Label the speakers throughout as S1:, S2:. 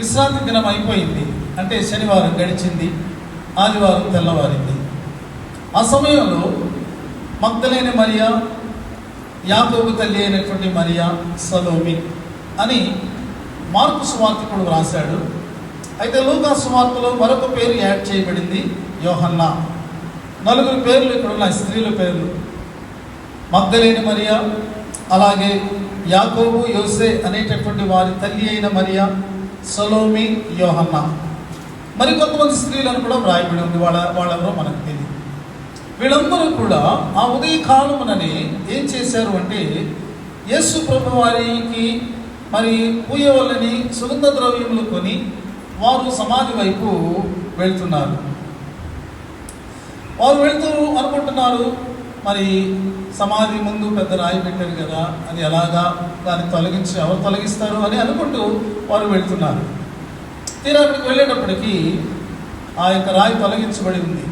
S1: విశ్రాంతి దినం అయిపోయింది, అంటే శనివారం గడిచింది, ఆదివారం తెల్లవారింది. ఆ సమయంలో మగ్దలేని మరియా, యాకోబు తల్లి అయినటువంటి మరియా, సలోమి అని మార్కు సువార్తికుడు వ్రాశాడు. అయితే లూకా సువార్తలో మరొక పేరు యాడ్ చేయబడింది, యోహన్నా. 4 పేర్లు ఇక్కడ ఉన్నాయి, స్త్రీల పేర్లు. మగ్దలేని మరియా, అలాగే యాకోబు, యోసే అనేటటువంటి వారి తల్లి అయిన మరియా, సలోమి, యోహన్నా. మరి కొంతమంది స్త్రీలను కూడా వ్రాయబడి ఉంది, వాళ్ళెవరో మనకు తెలియదు. వీళ్ళందరూ కూడా ఆ ఉదయకాలముననే ఏం చేశారు అంటే, యేసు ప్రభు వారికి మరి పూయవల్లని సుగంధ ద్రవ్యములు కొని వారు సమాధి వైపు వెళ్తున్నారు. వారు వెళ్తూ అనుకుంటున్నారు, మరి సమాధి ముందు పెద్ద రాయి పెట్టారు కదా, అది ఎలాగా దాన్ని తొలగించి ఎవరు తొలగిస్తారు అని అనుకుంటూ వారు వెళ్తున్నారు. తీరా అక్కడికి వెళ్ళేటప్పటికీ ఆ యొక్క రాయి తొలగించబడి ఉంది.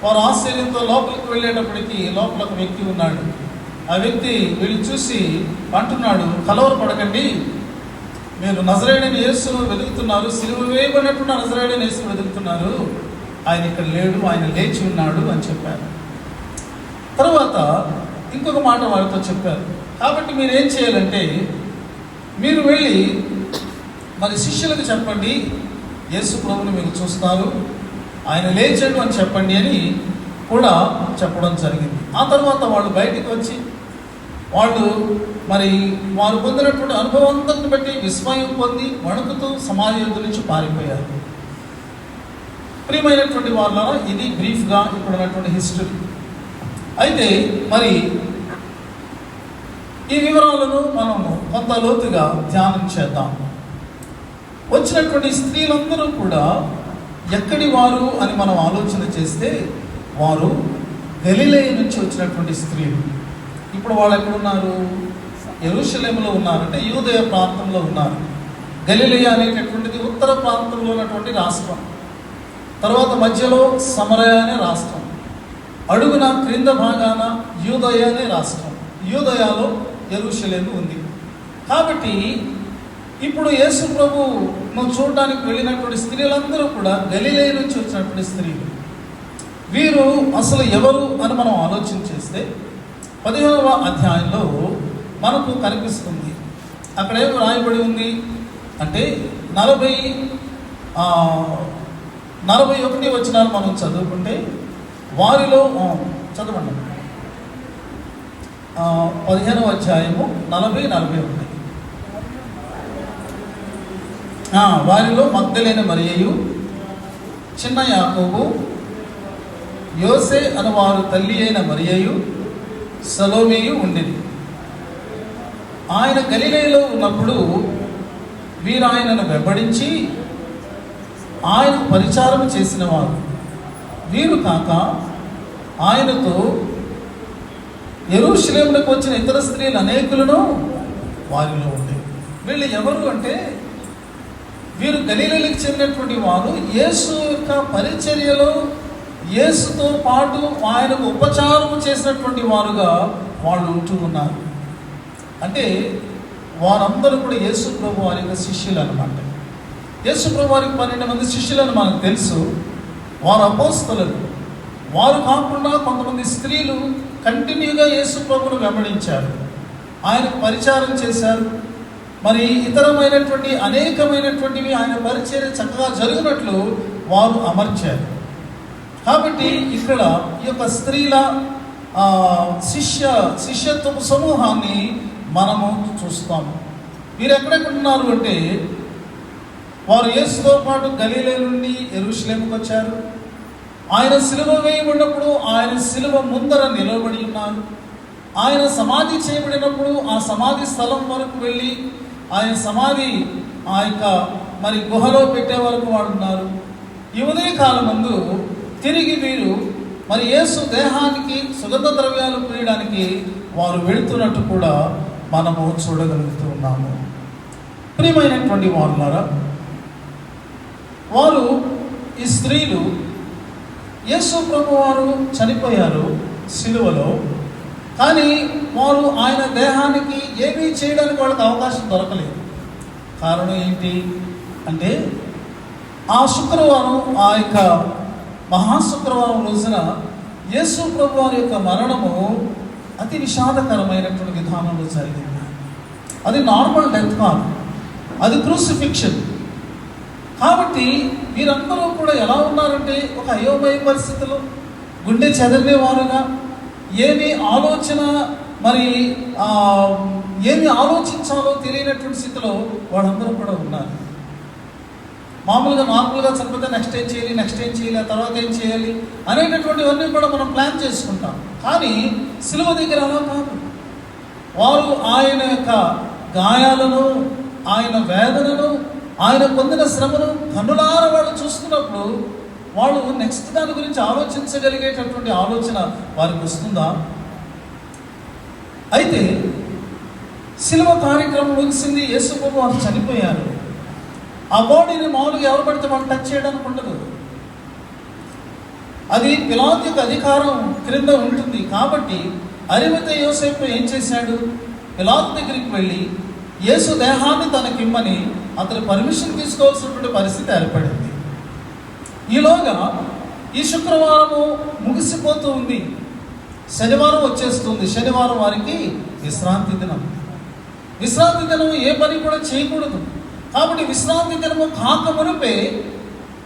S1: వారు ఆశ్చర్యంతో లోపలికి వెళ్ళేటప్పటికీ లోపల ఒక వ్యక్తి ఉన్నాడు. ఆ వ్యక్తి వీళ్ళు చూసి అంటున్నాడు, కలవరపడకండి, మీరు నజరేయుడైన యేసును వెతుకుతున్నారు, సిలువ వేయబడినటువంటి నజరేయుడైన యేసును వెతుకుతున్నారు, ఆయన ఇక్కడ లేడు, ఆయన లేచి ఉన్నాడు అని చెప్పారు. తర్వాత ఇంకొక మాట వారితో చెప్పారు, కాబట్టి మీరు ఏం చేయాలంటే, మీరు వెళ్ళి మరి శిష్యులకు చెప్పండి, యేసు ప్రభుని మీరు చూస్తారు, ఆయన లేచాడు అని చెప్పండి అని కూడా చెప్పడం జరిగింది. ఆ తర్వాత వాళ్ళు బయటికి వచ్చి వాళ్ళు మరి వారు పొందినటువంటి అనుభవంతాన్ని బట్టి విస్మయం పొంది వణుకుతూ సమాజ యుద్ధ నుంచి పారిపోయారు. ప్రియమైనటువంటి వాళ్ళ ఇది బ్రీఫ్గా ఇప్పుడు ఉన్నటువంటి హిస్టరీ. అయితే మరి ఈ వివరాలను మనము కొంత లోతుగా ధ్యానం చేద్దాం. వచ్చినటువంటి స్త్రీలందరూ కూడా ఎక్కడి వారు అని మనం ఆలోచన చేస్తే, వారు గలిలయ నుంచి వచ్చినటువంటి స్త్రీలు. ఇప్పుడు వాళ్ళు ఎక్కడున్నారు? యెరూషలేములో ఉన్నారు, అంటే యూదయ ప్రాంతంలో ఉన్నారు. గలిలయ అనేటటువంటిది ఉత్తర ప్రాంతంలో ఉన్నటువంటి రాష్ట్రం. తర్వాత మధ్యలో సమరయ అనే రాష్ట్రం, అడుగున క్రింద భాగాన యూదయ అనే రాష్ట్రం. యూదయాలో యెరూషలేము ఉంది. కాబట్టి ఇప్పుడు యేసు ప్రభును చూడడానికి వెళ్ళినటువంటి స్త్రీలందరూ కూడా గలిలయ నుంచి వచ్చినటువంటి స్త్రీలు. వీరు అసలు ఎవరు అని మనం ఆలోచన చేస్తే 15వ అధ్యాయంలో మనకు కనిపిస్తుంది. అక్కడ ఏమి రాయబడి ఉంది అంటే 41 వచనాలు మనం చదువుకుంటే, వారిలో చదవండి, 15వ అధ్యాయము 40-41. వారిలో మగ్దలేని మరియయు, చిన్న యాకోబు, యోసే అను వారు తల్లి అయిన మరియయు, సలోమియు ఉండేది. ఆయన గలిలయలో ఉన్నప్పుడు వీరు ఆయనను వెంబడించి ఆయనకు పరిచారం చేసిన వారు. వీరు కాక ఆయనతో యెరూషలేమునకు వచ్చిన ఇతర స్త్రీలు అనేకులను వారిలో ఉండేవి. వీళ్ళు ఎవరు అంటే, వీరు గలిలయకు చెందినటువంటి వారు. యేసు యొక్క పరిచర్యలో యేసుతో పాటు ఆయనకు ఉపచారం చేసినటువంటి వారుగా వాళ్ళు ఉంటూ ఉన్నారు. అంటే వారందరూ కూడా యేసు ప్రభు వారి యొక్క శిష్యులు అనమాట. యేసు ప్రభు వారికి 12 మంది శిష్యులను మనకు తెలుసు. వారు అపోస్తలులు. వారు కాకుండా కొంతమంది స్త్రీలు కంటిన్యూగా యేసు ప్రభును వెంబడించారు, ఆయనకు పరిచారం చేశారు. మరి ఇతరమైనటువంటి అనేకమైనటువంటివి ఆయన పరిచర్య చక్కగా జరిగినట్లు వారు అమర్చారు. కాబట్టి ఇక్కడ ఈ యొక్క స్త్రీల శిష్యత్వపు సమూహాన్ని మనము చూస్తాము. వీరు ఎక్కడెక్కడున్నారు అంటే, వారు యేసుతో పాటు గలిలయ నుండి యెరూషలేముకు వచ్చారు. ఆయన సిలువ వేయబడినప్పుడు ఆయన సిలువ ముందర నిలబడి ఉన్నారు. ఆయన సమాధి చేయబడినప్పుడు ఆ సమాధి స్థలం వరకు వెళ్ళి ఆయన సమాధి ఆ యొక్క మరి గుహలో పెట్టే వరకు వాడున్నారు. ఈ ఉదయకాలం ముందు తిరిగి వీరు మరి యేసు దేహానికి సుగంధ ద్రవ్యాలు పూయడానికి వారు వెళుతున్నట్టు కూడా మనము చూడగలుగుతూ ఉన్నాము. ప్రియమైనటువంటి వారులారా, వారు ఈ స్త్రీలు యేసు ప్రభు వారు చనిపోయారు సిలువలో, కానీ వారు ఆయన దేహానికి ఏమీ చేయడానికి వాళ్ళకి అవకాశం దొరకలేదు. కారణం ఏంటి? అంటే ఆ శుక్రవారం, ఆ యొక్క మహాశుక్రవారం రోజున యేసు ప్రభు వారి యొక్క మరణము అతి విషాదకరమైనటువంటి విధానంలో జరిగింది. అది నార్మల్ డెత్ కాదు, అది క్రూసిఫిక్షన్. కాబట్టి వీరందరూ కూడా ఎలా ఉన్నారంటే ఒక అయోమయ పరిస్థితులు, గుండె చెదరేవారుగా, ఏమి ఆలోచన మరి ఏమి ఆలోచించాలో తెలియనటువంటి స్థితిలో వాళ్ళందరూ కూడా ఉన్నారు. నార్మల్గా చనిపోతే నెక్స్ట్ ఏం చేయాలి, ఆ తర్వాత ఏం చేయాలి అనేటటువంటివన్నీ కూడా మనం ప్లాన్ చేసుకుంటాం. కానీ సిలువ దగ్గర అలా కాదు. వారు ఆయన యొక్క గాయాలను, ఆయన వేదనను, ఆయన పొందిన శ్రమను కన్నులార వాళ్ళు చూస్తున్నప్పుడు వాళ్ళు నెక్స్ట్ దాని గురించి ఆలోచించగలిగేటటువంటి ఆలోచన వారికి వస్తుందా? అయితే సిలువ కార్యక్రమం ముగిసింది, యేసు ప్రభు వారు చనిపోయారు. ఆ బాడీని మామూలుగా ఎవరు పడితే వాళ్ళు టచ్ చేయడానికి ఉండదు. అది పిలాతు యొక్క అధికారం క్రింద ఉంటుంది. కాబట్టి అరిమతయి యోసేపు ఏం చేశాడు? పిలాతు దగ్గరికి వెళ్ళి యేసు దేహాన్ని తనకిమ్మని అతను పర్మిషన్ తీసుకోవాల్సినటువంటి పరిస్థితి ఏర్పడింది. ఈలోగా ఈ శుక్రవారము ముగిసిపోతూ ఉంది, శనివారం వచ్చేస్తుంది. శనివారం వారికి విశ్రాంతి దినం. విశ్రాంతి దినం ఏ పని కూడా చేయకూడదు. కాబట్టి విశ్రాంతి దినము కాక మునిపే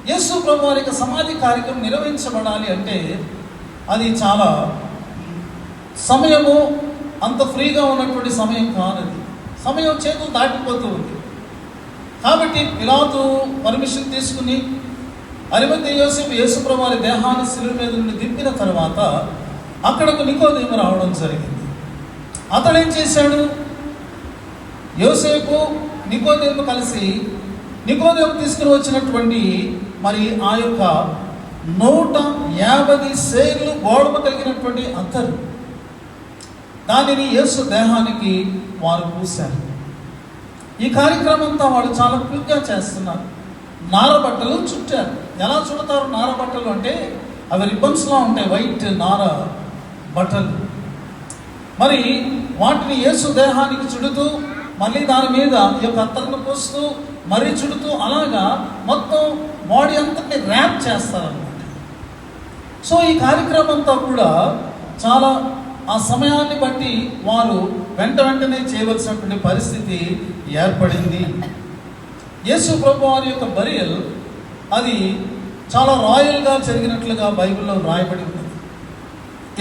S1: యేసు ప్రభు వారి యొక్క సమాధి కార్యక్రమం నిర్వహించబడాలి అంటే అది చాలా సమయము అంత ఫ్రీగా ఉన్నటువంటి సమయం కాదది. సమయం చేతులు దాటిపోతూ ఉంది. కాబట్టి పిలాతు పర్మిషన్ తీసుకుని అరిమతయి యోసేపు యేసు ప్రభు వారి దేహాన్ని శిలువ మీద నుండి దింపిన తర్వాత అక్కడకు నికోదేము రావడం జరిగింది. అతడు ఏం చేశాడు? యోసేపు నికోదేము కలిసి నికోదేము తీసుకుని వచ్చినటువంటి మరి ఆ యొక్క 150 సేర్లు గోడమ కలిగినటువంటి అత్తరు, దానిని యేసు దేహానికి వారు పూశారు. ఈ కార్యక్రమం అంతా వాళ్ళు చాలా క్విక్గా చేస్తున్నారు. నారబట్టలు చుట్టారు. ఎలా చుడతారు నారబట్టలు అంటే అవి రిబ్బన్స్లా ఉంటాయి, వైట్ నార బట్టలు. మరి వాటిని యేసు దేహానికి చుడుతూ మళ్ళీ దాని మీద ఈ యొక్క అత్తరును పోస్తూ మరీ చుడుతూ అలాగా మొత్తం బాడీ అంతటిని ర్యాప్ చేస్తారన్నమాట. సో ఈ కార్యక్రమం అంతా కూడా చాలా ఆ సమయాన్ని బట్టి వారు వెంటనే చేయవలసినటువంటి పరిస్థితి ఏర్పడింది. యేసు ప్రభు వారి యొక్క బరియల్ అది చాలా రాయల్గా జరిగినట్లుగా బైబిల్లో రాయబడి ఉంది.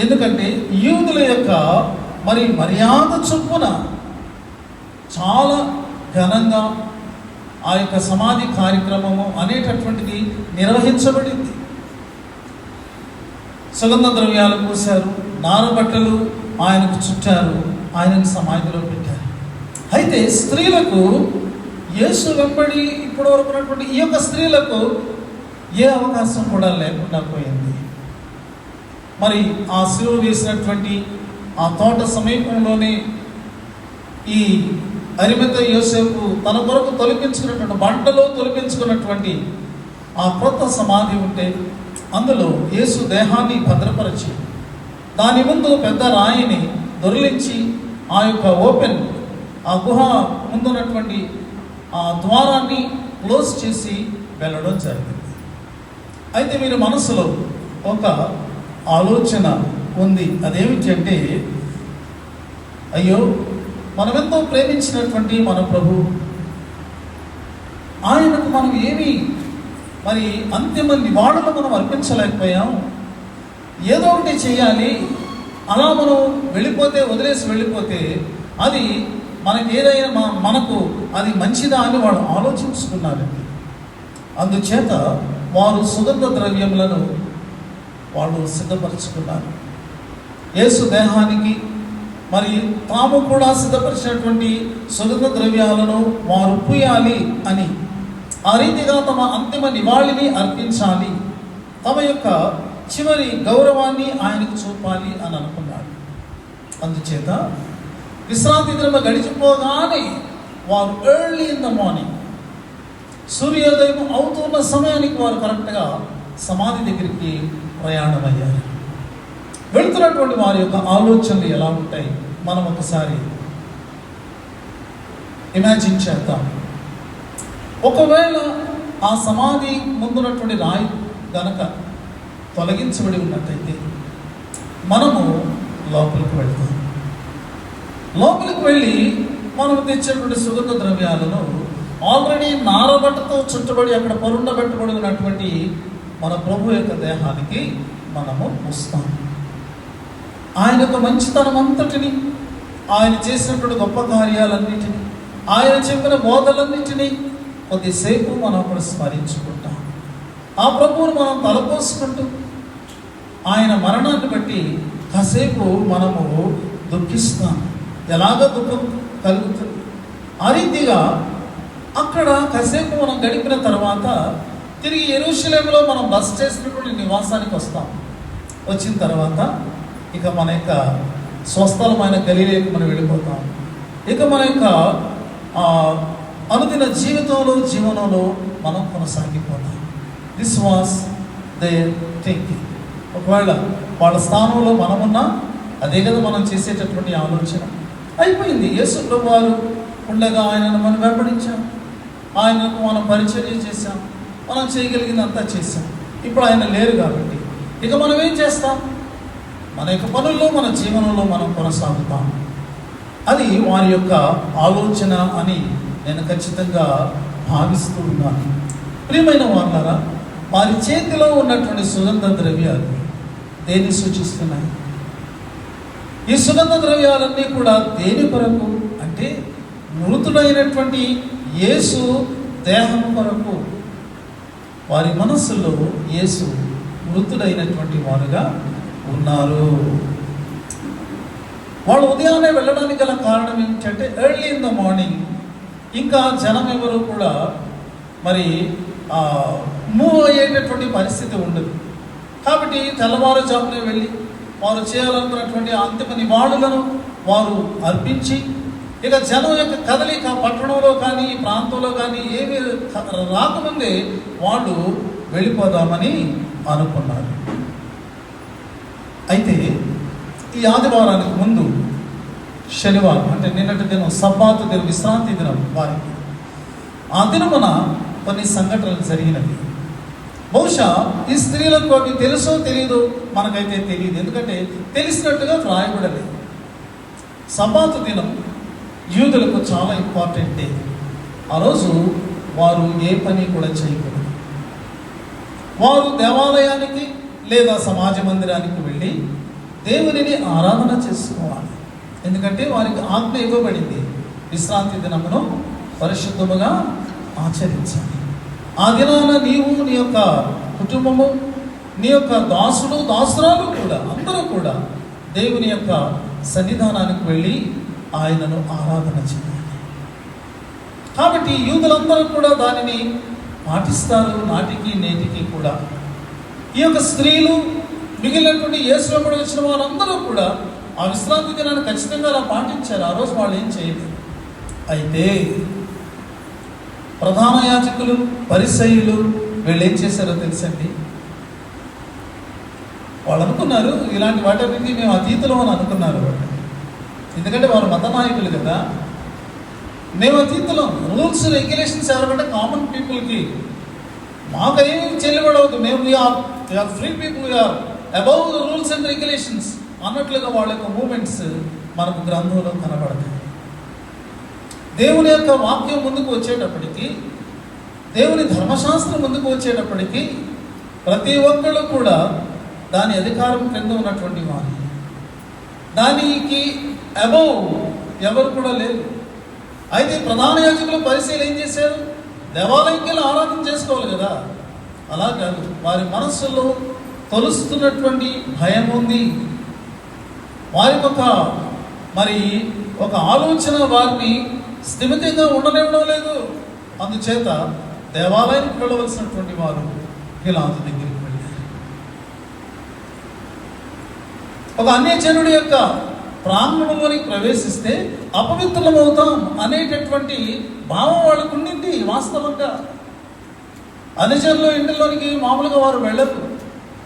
S1: ఎందుకంటే యూదుల యొక్క మరి మర్యాద చొప్పున చాలా ఘనంగా ఆ యొక్క సమాధి కార్యక్రమము అనేటటువంటిది నిర్వహించబడింది. సుగంధ ద్రవ్యాలు పూశారు, నారబట్టలు ఆయనకు చుట్టారు, ఆయనకు సమాధిలో పెట్టారు. అయితే స్త్రీలకు యేసు వెంబడి ఇప్పటి వరకు ఉన్నటువంటి ఈ యొక్క స్త్రీలకు ఏ అవకాశం కూడా లేకుండా పోయింది. మరి ఆ శిలువ వేసినటువంటి ఆ తోట సమీపంలోనే ఈ అరిమతయి యోసేపు తన కొరకు తొలగించుకున్నటువంటి బంటలో తొలగించుకున్నటువంటి ఆ కొత్త సమాధి ఉంటే అందులో యేసు దేహాన్ని భద్రపరిచి దాని ముందు పెద్ద రాయిని దొరిలించి ఆ యొక్క ఆ గుహ ముందున్నటువంటి ఆ ద్వారాన్ని క్లోజ్ చేసి వెళ్ళడం జరిగింది. అయితే మీరు మనసులో ఒక ఆలోచన ఉంది, అదేమిటి అంటే అయ్యో మనమెంతో ప్రేమించినటువంటి మన ప్రభు, ఆయనకు మనం ఏమి మరి అంతిమ నివాళులు మనం అర్పించలేకపోయాం. ఏదో ఒకటి చేయాలి, అలా మనం వదిలేసి వెళ్ళిపోతే అది మనకి ఏదైనా మనకు అది మంచిదా అని వాళ్ళు ఆలోచించుకున్నారండి. అందుచేత వారు సుగంధ ద్రవ్యములను వాళ్ళు సిద్ధపరచుకున్నారు. యేసు దేహానికి మరి తాము కూడా సిద్ధపరిచినటువంటి సుగంధ ద్రవ్యాలను వారు పూయాలి అని, ఆ రీతిగా తమ అంతిమ నివాళిని అర్పించాలి, తమ యొక్క చివరి గౌరవాన్ని ఆయనకు చూపాలి అని అనుకున్నాడు. అందుచేత విశ్రాంతి దినం గడిచిపోగానే వారు ఎర్లీ ఇన్ ద మార్నింగ్ సూర్యోదయం అవుతున్న సమయానికి వారు కరెక్ట్గా సమాధి దగ్గరికి ప్రయాణమయ్యారు. వెళుతున్నటువంటి వారి యొక్క ఆలోచనలు ఎలా ఉంటాయి మనం ఒకసారి ఇమాజిన్ చేద్దాం. ఒకవేళ ఆ సమాధి ముందున్నటువంటి రాయి గనక తొలగించబడి ఉన్నట్టయితే మనము లోపలికి వెళ్తాం. లోపలికి వెళ్ళి మనం తెచ్చినటువంటి సుగంధ ద్రవ్యాలను ఆల్రెడీ నారబట్టతో చుట్టబడి అక్కడ పరుండబెట్టబడి ఉన్నటువంటి మన ప్రభు యొక్క దేహానికి మనము పూస్తాం. ఆయన యొక్క మంచితనం అంతటిని, ఆయన చేసినటువంటి గొప్ప కార్యాలన్నిటినీ, ఆయన చెప్పిన బోధలన్నిటినీ కొద్దిసేపు మనం అక్కడ స్మరించుకుంటాం. ఆ ప్రభువును మనం తలపోసుకుంటూ ఆయన మరణాన్ని బట్టి కాసేపు మనము దుఃఖిస్తాం. ఎలాగ దుఃఖం కలుగుతుంది? ఆ రీతిగా అక్కడ కాసేపు మనం గడిపిన తర్వాత తిరిగి యెరూషలేములో మనం బస చేసినటువంటి నివాసానికి వస్తాం. వచ్చిన తర్వాత ఇక మన యొక్క స్వస్థలమైన గలిలేకి మనం వెళ్ళిపోతాం. ఇక మన యొక్క అనుదిన జీవనంలో మనం కొనసాగిపోతాం. This was their thinking. ఒకవేళ వాళ్ళ స్థానంలో మనమున్నా అదే కదా మనం చేసేటటువంటి ఆలోచన. అయిపోయింది. యేసు ప్రభువారు ఉండగా ఆయనను మనం వెంబడించాం, ఆయనకు మనం పరిచర్య చేశాం, మనం చేయగలిగిందంతా చేశాం. ఇప్పుడు ఆయన లేరు కాబట్టి ఇక మనం ఏం చేస్తాం? మన యొక్క పనుల్లో, మన జీవనంలో మనం కొనసాగుతాం. అది వారి యొక్క ఆలోచన అని నేను ఖచ్చితంగా భావిస్తూ ఉన్నాను. ప్రియమైన వారులారా, వారి చేతిలో ఉన్నటువంటి సుగంధ ద్రవ్యాలు దేన్ని సూచిస్తున్నాయి? ఈ సుగంధ ద్రవ్యాలన్నీ కూడా దేని కొరకు అంటే మృతుడైనటువంటి యేసు దేహం కొరకు. వారి మనస్సులో యేసు మృతుడైనటువంటి వారుగా ఉన్నారు. వాళ్ళు ఉదయాన్నే వెళ్ళడానికి గల కారణం ఏమిటంటే ఎర్లీ ఇన్ ద మార్నింగ్ ఇంకా జనం ఎవరు కూడా మరి మూవ్ అయ్యేటటువంటి పరిస్థితి ఉండదు. కాబట్టి తెల్లవారుజామునే వెళ్ళి వారు చేయాలనుకున్నటువంటి అంతిమ నివాళులను వారు అర్పించి ఇక జనం యొక్క కదలిక పట్టణంలో కానీ ఈ ప్రాంతంలో కానీ ఏమి రాకముందే వాళ్ళు వెళ్ళిపోదామని అనుకున్నారు. అయితే ఈ ఆదివారానికి ముందు శనివారం అంటే నిన్నటి దినం సబ్బాతు దినం, విశ్రాంతి దినం వారికి. ఆ దినమున కొన్ని సంఘటనలు జరిగినవి. బహుశా ఈ స్త్రీలకు అవి తెలుసో తెలియదో మనకైతే తెలియదు, ఎందుకంటే తెలిసినట్టుగా వ్రాయబడలేదు. సబ్బాతు దినం యూదులకు చాలా ఇంపార్టెంట్ డే. ఆ రోజు వారు ఏ పని కూడా చేయకూడదు. వారు దేవాలయానికి లేదా సమాజ మందిరానికి వెళ్ళి దేవునిని ఆరాధన చేసుకోవాలి. ఎందుకంటే వారికి ఆజ్ఞ ఇవ్వబడింది, విశ్రాంతి దినమును పరిశుద్ధముగా ఆచరించాలి. ఆ దినాన నీవు, నీ యొక్క కుటుంబము, నీ యొక్క దాసుడు దాసురాలు కూడా అందరూ కూడా దేవుని యొక్క సన్నిధానానికి వెళ్ళి ఆయనను ఆరాధన చేయాలి. కాబట్టి యూదులందరూ కూడా దానిని పాటిస్తారు నాటికి నేటికి కూడా. ఈ యొక్క స్త్రీలు మిగిలినటువంటి యేసులో కూడా వచ్చిన వాళ్ళందరూ కూడా ఆ విశ్రాంతి దినాన్ని ఖచ్చితంగా అలా పాటించారు. ఆ రోజు వాళ్ళు ఏం చేయలేదు. అయితే ప్రధాన యాజకులు, పరిసయ్యులు వీళ్ళు ఏం చేశారో తెలుసండి? వాళ్ళు అనుకున్నారు ఇలాంటి వాటికి మేము అతీతులం అని అనుకున్నారు వాళ్ళు. ఎందుకంటే వారు మత నాయకులు కదా. మేము అతీతులం, రూల్స్ రెగ్యులేషన్స్ ఎవరికంటే కామన్ పీపుల్కి మాకు ఏమి చెల్లుబడవద్దు, మేము we are free people, we are above the rules and regulations అన్నట్లుగా వాళ్ళ యొక్క మూమెంట్స్ మనకు గ్రంథంలో కనబడతాయి. దేవుని యొక్క వాక్యం ముందుకు వచ్చేటప్పటికి, దేవుని ధర్మశాస్త్రం ముందుకు వచ్చేటప్పటికి ప్రతి ఒక్కళ్ళు కూడా దాని అధికారం క్రింద ఉన్నటువంటి వారు. దానికి అబౌవ్ ఎవరు కూడా లేరు. అయితే ప్రధాన యాజకులు పరిశీలన ఏం చేశారు? దేవాలయంకి వెళ్ళి ఆరాధన చేసుకోవాలి కదా. అలా కాదు, వారి మనస్సులో తొలుస్తున్నటువంటి భయం ఉంది. వారికి ఒక ఆలోచన వారిని స్థిమితంగా ఉండనివ్వడం లేదు. అందుచేత దేవాలయానికి వెళ్ళవలసినటువంటి వారు గిలాదు దగ్గరికి వెళ్ళారు. ఒక అన్యజనుడి యొక్క ప్రాంగణంలోనికి ప్రవేశిస్తే అపవిత్రులమవుతాం అనేటటువంటి భావం వాళ్ళకు ఉండింది. వాస్తవంగా అన్యజనుల ఇంటిలోనికి మామూలుగా వారు వెళ్ళరు.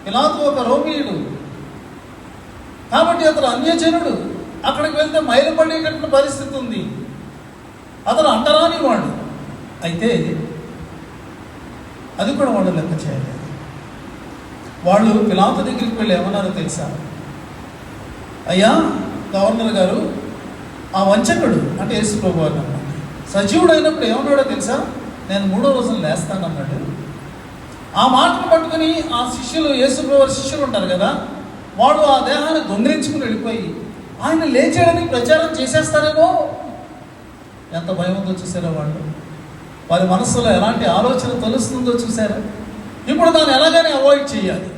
S1: పిలాతు ఒక రోమీయుడు కాబట్టి అతను అన్యజనుడు. అక్కడికి వెళ్తే మైలపడేటటువంటి పరిస్థితి ఉంది. అతను అంటరాని వాడు. అయితే అది కూడా వాళ్ళు లెక్క చేయలేదు. వాళ్ళు పిలాతు దగ్గరికి వెళ్ళి ఏమన్నారో తెలుసా? అయ్యా గవర్నర్ గారు, ఆ వంచకుడు అంటే యేసు ప్రభువు అన్నమాట సజీవుడు అయినప్పుడు ఏమన్నాడో తెలుసా? నేను 3వ రోజున లేస్తానన్నాడు. ఆ మాటను పట్టుకుని ఆ శిష్యులు, యేసు ప్రభు శిష్యులు ఉంటారు కదా, వాడు ఆ దేహాన్ని దొంగిలించుకుని వెళ్ళిపోయి ఆయన లేచాడని ప్రచారం చేసేస్తారేమో. ఎంత భయం ఉందో చూసారా వాళ్ళు? వారి మనస్సులో ఎలాంటి ఆలోచన తెలుస్తుందో చూసారా? ఇప్పుడు దాన్ని ఎలాగైనా అవాయిడ్ చేయాలి.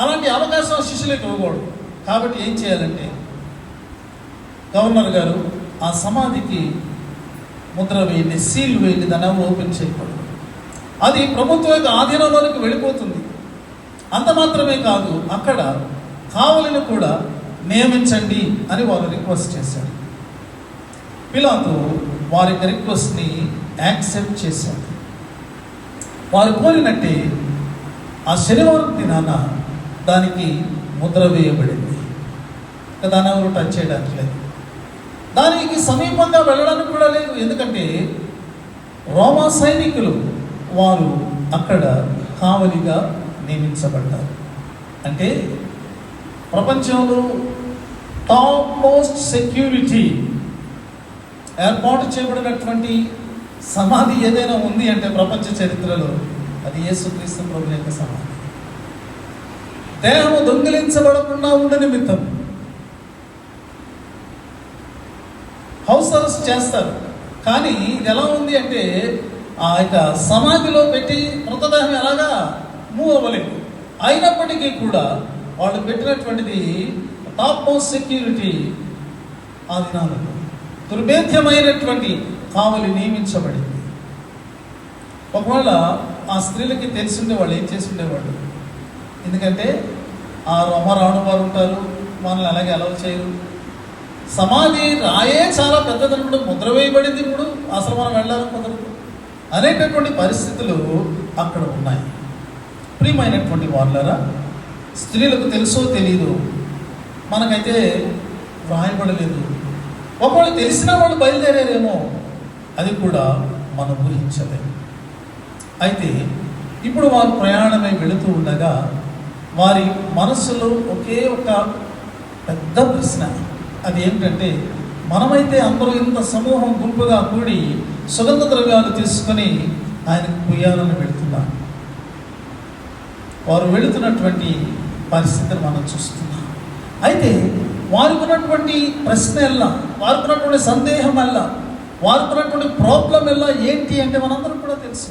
S1: అలాంటి అవకాశం శిష్యులకు ఇవ్వకూడదు. కాబట్టి ఏం చేయాలంటే, గవర్నర్ గారు ఆ సమాధికి ముద్ర వేయండి, సీల్ వేయండి, దాన్ని ఎవరు ఓపెన్ చేయకూడదు. అది ప్రభుత్వం యొక్క ఆధీనంలోనికి వెళ్ళిపోతుంది. అంత మాత్రమే కాదు, అక్కడ కావలిని కూడా నియమించండి అని వారు రిక్వెస్ట్ చేశారు. పిలాతు వారి రిక్వెస్ట్ని యాక్సెప్ట్ చేశాడు. వారు కోరినట్టే ఆ శనివారం దినాన దానికి ముద్ర వేయబడింది. దాన్ని ఎవరు టచ్ చేయడానికి లేదు. దానికి సమీపంగా వెళ్ళడానికి కూడా లేదు. ఎందుకంటే రోమా సైనికులు వారు అక్కడ కావలిగా నియమించబడ్డారు. అంటే ప్రపంచంలో టాప్ మోస్ట్ సెక్యూరిటీ ఏర్పాటు చేయబడినటువంటి సమాధి ఏదైనా ఉంది అంటే ప్రపంచ చరిత్రలో అది యేసుక్రీస్తు ప్రభువు యొక్క సమాధి. దేహము దొంగిలించబడకుండా ఉండ నిమిత్తం హౌస్ అరెస్ట్ చేస్తారు. కానీ ఇది ఎలా ఉంది అంటే ఆ యొక్క సమాధిలో పెట్టి మృతదేహం ఎలాగా మూవ్ అవ్వలేదు. అయినప్పటికీ కూడా వాళ్ళు పెట్టినటువంటిది టాప్ మోస్ట్ సెక్యూరిటీ. ఆ దినాలలో దుర్భేద్యమైనటువంటి కావలి నియమించబడింది. ఒకవేళ ఆ స్త్రీలకి తెలిసిండే వాళ్ళు ఏం చేసి ఉండేవాళ్ళు? ఎందుకంటే ఆ రాను వారు ఉంటారు, మనల్ని అలాగే అలవ చేయరు. సమాధి రాయే చాలా పెద్దదన్నప్పుడు ముద్ర వేయబడింది, ఇప్పుడు అసలు మనం వెళ్ళాలని కుదరదు అనేటటువంటి పరిస్థితులు అక్కడ ఉన్నాయి. ప్రియమైనటువంటి వాళ్ళరా, స్త్రీలకు తెలుసో తెలీదు, మనకైతే వ్రాయబడలేదు. ఒకవేళ తెలిసినా వాళ్ళు బయలుదేరారేమో, అది కూడా మనం ఊహించలేము. అయితే ఇప్పుడు వారు ప్రయాణమై వెళుతూ ఉండగా వారి మనస్సులో ఒకే ఒక పెద్ద ప్రశ్న. అది ఏమిటంటే, మనమైతే అందరూ ఇంత సమూహం గుంపుగా కూడి సుగంధ ద్రవ్యాలు తీసుకొని ఆయనకు పుయ్యాలని వెళుతున్నాం. వారు వెళుతున్నటువంటి పరిస్థితిని మనం చూస్తున్నాం. అయితే వారికి ఉన్నటువంటి ప్రశ్న ఎలా, వారికి ఉన్నటువంటి సందేహం ఎలా, వారికి ఉన్నటువంటి ప్రాబ్లం ఎలా ఏంటి అంటే మనందరం కూడా తెలుసు.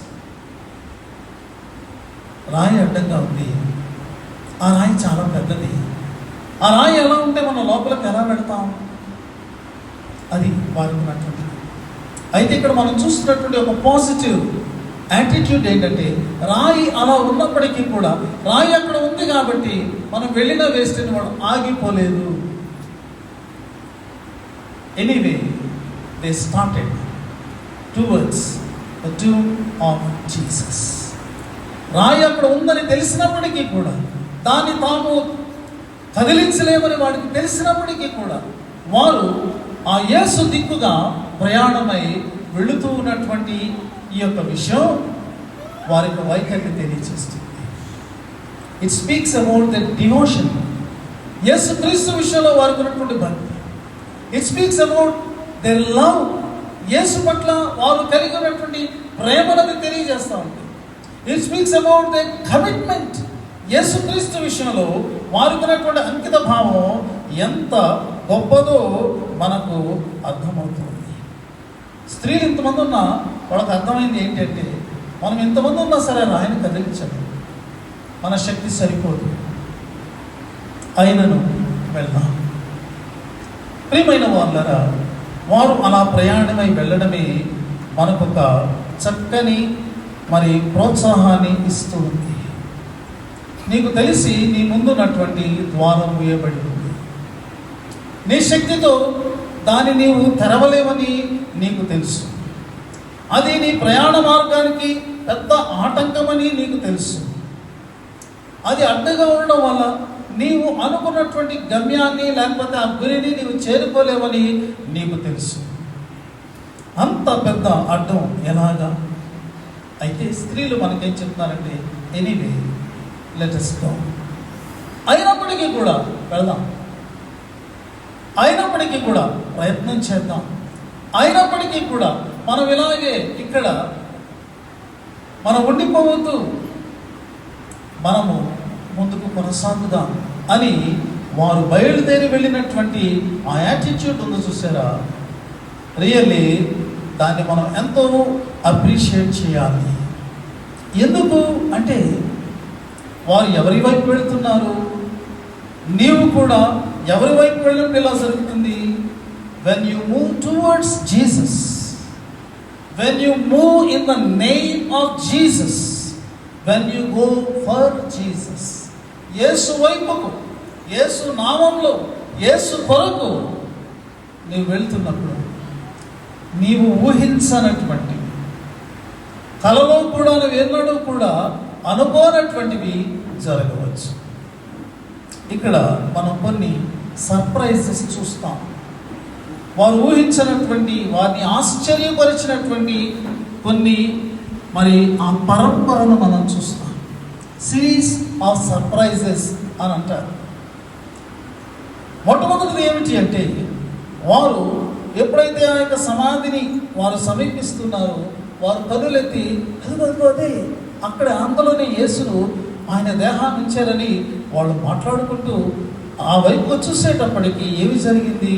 S1: రాయి అడ్డంగా ఉంది. ఆ రాయి చాలా పెద్దది. ఆ రాయి ఎలా ఉంటే మనం లోపలికి ఎలా పెడతాం? అది వారికి ఉన్నటువంటి. అయితే ఇక్కడ మనం చూస్తున్నటువంటి ఒక పాజిటివ్ యాటిట్యూడ్ ఏంటంటే, రాయి అలా ఉన్నప్పటికీ కూడా రాయి అక్కడ ఉంది కాబట్టి మనం వెళ్ళిన వేస్ట్ అని వాడు ఆగిపోలేదు. Anyway they started towards the tomb of Jesus. రాయి అక్కడ ఉందని తెలిసినప్పటికీ కూడా, దాన్ని తాము కదిలించలేమని వాడికి తెలిసినప్పటికీ కూడా వారు ఆ యేసు దిక్కుగా ప్రయాణమై వెళుతూ ఉన్నటువంటి ఈ యొక్క విషయం వారికి వైఖరిని తెలియజేస్తుంది. It speaks about the devotion. Yesu Kristu విషయంలో వారికి ఉన్నటువంటి భక్తి. It speaks about their love. Yesu పట్ల వారు కలిగి ఉన్నటువంటి ప్రేమను తెలియజేస్తూ ఉంటుంది. It speaks about the commitment. Yesu Kristu విషయంలో వారికి ఉన్నటువంటి అంకిత భావం ఎంత గొప్పదో మనకు అర్థమవుతుంది. స్త్రీలు ఇంతమంది ఉన్నా వాళ్ళకి అర్థమైంది ఏంటంటే, మనం ఇంతమంది ఉన్నా సరే రాయిని కదిలించదు, మన శక్తి సరిపోదు, అయినను వెళ్దాం. ప్రియమైన వాళ్ళరా, వారు అలా ప్రయాణమై వెళ్ళడమే మనకొక చక్కని ప్రోత్సాహాన్ని ఇస్తూ ఉంది. నీకు తెలిసి నీ ముందున్నటువంటి ద్వారం మూయబడి ఉంది. నీ శక్తితో దాన్ని నీవు తెరవలేవని నీకు తెలుసు. అది నీ ప్రయాణ మార్గానికి పెద్ద ఆటంకమని నీకు తెలుసు. అది అడ్డుగా ఉండడం వల్ల నీవు అనుకున్నటువంటి గమ్యాన్ని లేకపోతే ఆ గురిని నీవు చేరుకోలేవని నీకు తెలుసు. అంత పెద్ద అడ్డం ఎలాగా? అయితే స్త్రీలు మనకేం చెప్తున్నారంటే, ఎనీవే లెట్ us go. అయినప్పటికీ కూడా వెళదాం, అయినప్పటికీ కూడా ప్రయత్నం చేద్దాం, అయినప్పటికీ కూడా మనం ఇలాగే ఇక్కడ మనం ఉండిపోవద్దు, మనము ముందుకు కొనసాగుదాం అని వారు బయలుదేరి వెళ్ళినటువంటి ఆ యాటిట్యూడ్ ఉందో చూసారా, రియల్లీ దాన్ని మనం ఎంతో అప్రిషియేట్ చేయాలి. ఎందుకు అంటే వారు ఎవరి వైపు వెళుతున్నారు, నీవు కూడా ఎవరి వైపు వెళ్ళినప్పుడు ఇలా జరుగుతుంది. When you move towards Jesus, when you move in the name of Jesus, when you go for Jesus, Yesu వైపుకు, యేసు నామంలో, యేసు కొరకు నీవు వెళ్తున్నప్పుడు నీవు ఊహించనటువంటి, కలలో కూడా నువ్వు ఎన్నడూ కూడా అనుకోనటువంటివి జరగవచ్చు. ఇక్కడ మనం కొన్ని సర్ప్రైజెస్ చూస్తాం. వారు ఊహించినటువంటి, వారిని ఆశ్చర్యపరిచినటువంటి కొన్ని మరి ఆ పరంపరను మనం చూస్తాం. సిరీస్ ఆఫ్ సర్ప్రైజెస్ అని అంటారు. మొట్టమొదటిది ఏమిటి అంటే, వారు ఎప్పుడైతే ఆ యొక్క సమాధిని వారు సమీపిస్తున్నారో వారు కనులెత్తి అదే అక్కడ అంతలోనే యేసును ఆయన దేహాన్ని ఉంచారని వాళ్ళు మాట్లాడుకుంటూ ఆ వైపు చూసేటప్పటికి ఏమి జరిగింది?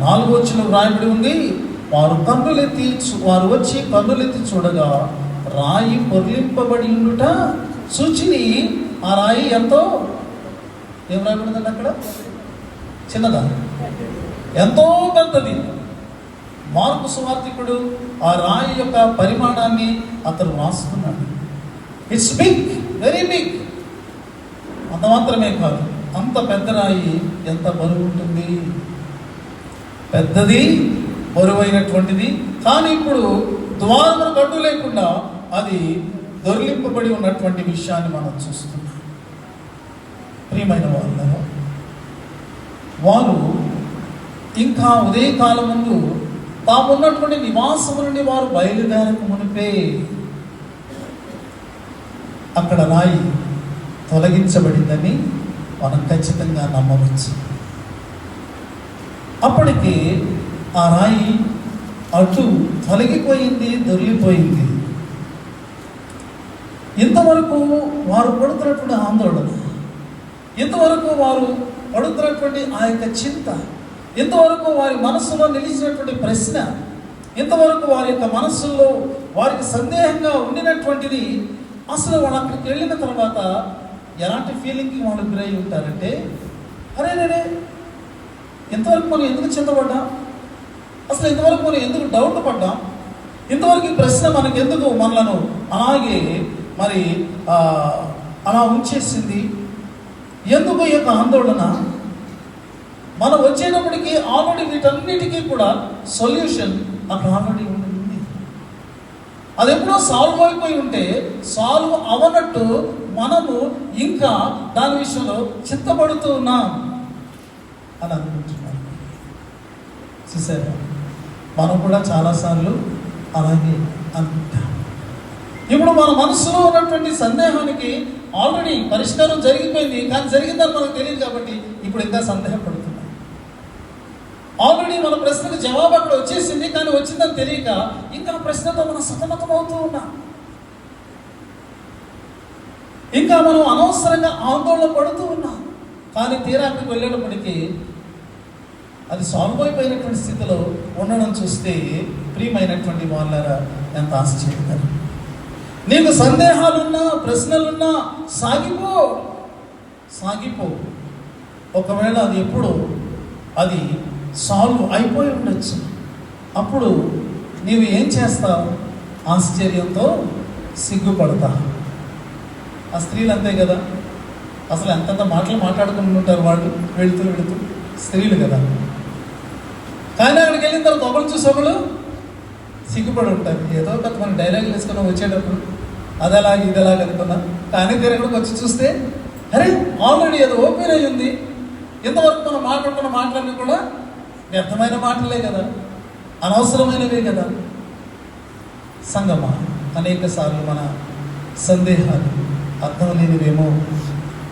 S1: 4వ వచనం రాయబడి ఉంది, వారు వచ్చి కన్నులెత్తి చూడగా రాయి పొర్లింపబడి ఉండుట చూచిని. ఆ రాయి ఎంతో, ఏం రాయబడిందండి అక్కడ? చిన్నదా? ఎంతో పెద్దది. మార్కు సువార్తికుడు ఆ రాయి యొక్క పరిమాణాన్ని అతను రాస్తున్నాడు. It's big, very big. అంత మాత్రమే కాదు, అంత పెద్ద రాయి ఎంత బరువు ఉంటుంది? పెద్దది, బరువైనటువంటిది. కానీ ఇప్పుడు ద్వారమును గడ్డు లేకుండా అది దొర్లింపబడి ఉన్నటువంటి విషయాన్ని మనం చూస్తున్నాం. ప్రియమైన వాళ్ళ, వారు ఇంకా ఉదయకాలం ముందు తామున్నటువంటి నివాసము నుండి వారు బయలుదేరక మునిపే అక్కడ రాయి తొలగించబడిందని మనం ఖచ్చితంగా నమ్మవచ్చు. అప్పటికి ఆ రాయి అటు తొలగిపోయింది, దొరికిపోయింది. ఇంతవరకు వారు పడుతున్నటువంటి ఆందోళన, ఇంతవరకు వారు పడుతున్నటువంటి ఆ యొక్క చింత, ఇంతవరకు వారి మనస్సులో నిలిచినటువంటి ప్రశ్న, ఇంతవరకు వారి యొక్క మనస్సులో వారికి సందేహంగా ఉండినటువంటిది, అసలు వాళ్ళు అక్కడికి వెళ్ళిన తర్వాత ఎలాంటి ఫీలింగ్కి వాళ్ళు గురై ఉంటారంటే, అరే ఇంతవరకు మనం ఎందుకు చింతపడ్డాం, అసలు ఇంతవరకు మనం ఎందుకు డౌట్ పడ్డాం, ఇంతవరకు ఈ ప్రశ్న మనకు ఎందుకు మనలను అలాగే మరి అలా ఉంచేసింది, ఎందుకు ఈ యొక్క ఆందోళన? మనం వచ్చేటప్పటికి ఆల్రెడీ వీటన్నిటికీ కూడా సొల్యూషన్ అక్కడ ఆల్రెడీ ఉంటుంది. అది ఎప్పుడో సాల్వ్ అయిపోయి ఉంటే, సాల్వ్ అవనట్టు మనము ఇంకా దాని విషయంలో చింతపడుతూ ఉన్నాం అని అనుకుంటున్నాం. చూసారా, మనం కూడా చాలాసార్లు అలాగే అనుకుంటాం. ఇప్పుడు మన మనసులో ఉన్నటువంటి సందేహానికి ఆల్రెడీ పరిష్కారం జరిగిపోయింది, కానీ జరిగిందని మనకు తెలియదు కాబట్టి ఇప్పుడు ఇంకా సందేహపడుతున్నాం. ఆల్రెడీ మన ప్రశ్నకు జవాబు అక్కడ వచ్చేసింది, కానీ వచ్చిందని తెలియక ఇంకా ప్రశ్నతో మనం సతమతం అవుతూ ఉన్నాం. ఇంకా మనం అనవసరంగా ఆందోళన పడుతూ ఉన్నాం. కానీ తీరానికి వెళ్ళేటప్పటికీ అది సాల్వ్ అయిపోయినటువంటి స్థితిలో ఉండడం చూస్తే, ప్రియమైనటువంటి వాళ్ళారా, ఎంత ఆశ్చర్యకరం. నీకు సందేహాలున్నా, ప్రశ్నలున్నా సాగిపో. ఒకవేళ అది ఎప్పుడు అది సాల్వ్ అయిపోయి ఉండొచ్చు. అప్పుడు నీవు ఏం చేస్తావు? ఆశ్చర్యంతో సిగ్గుపడతా. ఆ స్త్రీలు అంతే కదా, అసలు ఎంతంత మాటలు మాట్లాడుకుని ఉంటారు వాళ్ళు వెళుతూ స్త్రీలు కదా. కానీ అక్కడికి వెళ్ళిన తర్వాత ఒకళ్ళు చూసి ఒకళ్ళు సిగ్గుపడి ఉంటారు. ఏదో కొంత మన డైలాగులు వేసుకుని వచ్చేటప్పుడు అదలాగే ఇదలాగే అనుకున్నా, కానీ తిరగడానికి వచ్చి చూస్తే అరే ఆల్రెడీ ఏదో ఓపెన్ అయ్యి ఉంది. ఇంతవరకు మనం మాట్లాడుకున్న మాటలన్నీ కూడా వ్యర్థమైన మాటలే కదా, అనవసరమైనవే కదా. సంగమా, అనేక సార్లు మన సందేహాలు అర్థం లేనివేమో,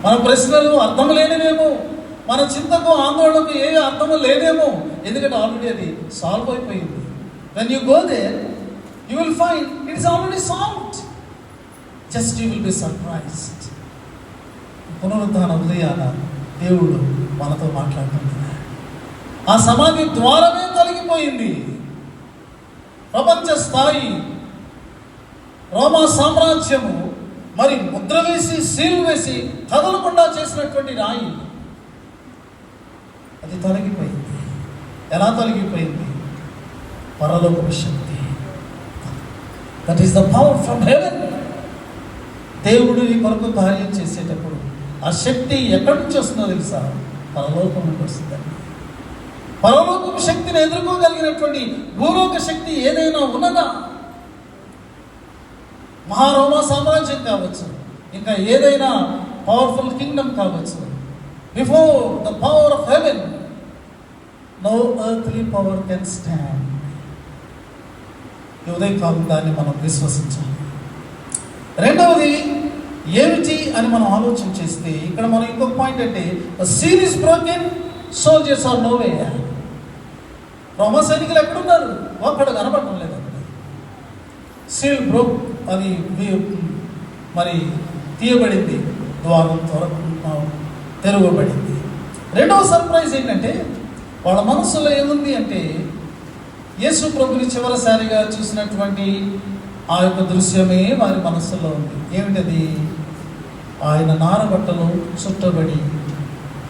S1: మన ప్రశ్నలు అర్థం లేనివేమో, మన చింతకు ఆందోళనకు ఏ అర్థము లేదేమో, ఎందుకంటే ఆల్రెడీ అది సాల్వ్ అయిపోయింది. When you go there you will find it is already solved. Just you will be surprised. పునరుద్ధాన ఉదయాన దేవుడు మనతో మాట్లాడుతున్నాడు. ఆ సమాధి ద్వారమే తొలగిపోయింది. ప్రపంచ స్థాయి రోమా సామ్రాజ్యము మరి ముద్ర వేసి సీలు వేసి కదలకుండా చేసినటువంటి రాయి అది తొలగిపోయింది. ఎలా తొలగిపోయింది? పరలోకపు శక్తి. That is the power from heaven. దేవుడు నీ కొరకు కార్యం చేసేటప్పుడు ఆ శక్తి ఎక్కడి నుంచి వస్తుందో తెలుసా? పరలోకం నుండి వస్తుందండి. పరలోకపు శక్తిని ఎదుర్కోగలిగినటువంటి భూలోక శక్తి ఏదైనా ఉన్నదా? మహారోమా సామ్రాజ్యం కావచ్చు, ఇంకా ఏదైనా పవర్ఫుల్ కింగ్డమ్ కావచ్చు. Before the power of heaven no earthly power can stand. ఈ ఉదయకాలం దాన్ని మనం విశ్వసించాలి. రెండవది ఏమిటి అని మనం ఆలోచన చేస్తే ఇక్కడ మనం ఇంకొక పాయింట్ అంటే seal is broken, soldiers are nowhere. రోమా సైనికులు ఎక్కడున్నారు? ఒక్కడు కనపడటం లేదు అక్కడ. సీల్ బ్రోక్, అది మరి తీయబడింది, ద్వారం తెరవబడింది. రెండవ సర్ప్రైజ్ ఏంటంటే వాళ్ళ మనసులో ఏముంది అంటే యేసు ప్రభుని చివరిసారిగా చూసినటువంటి ఆ యొక్క దృశ్యమే వారి మనస్సులో ఉంది. ఏమిటది? ఆయన నారబట్టలు చుట్టబడి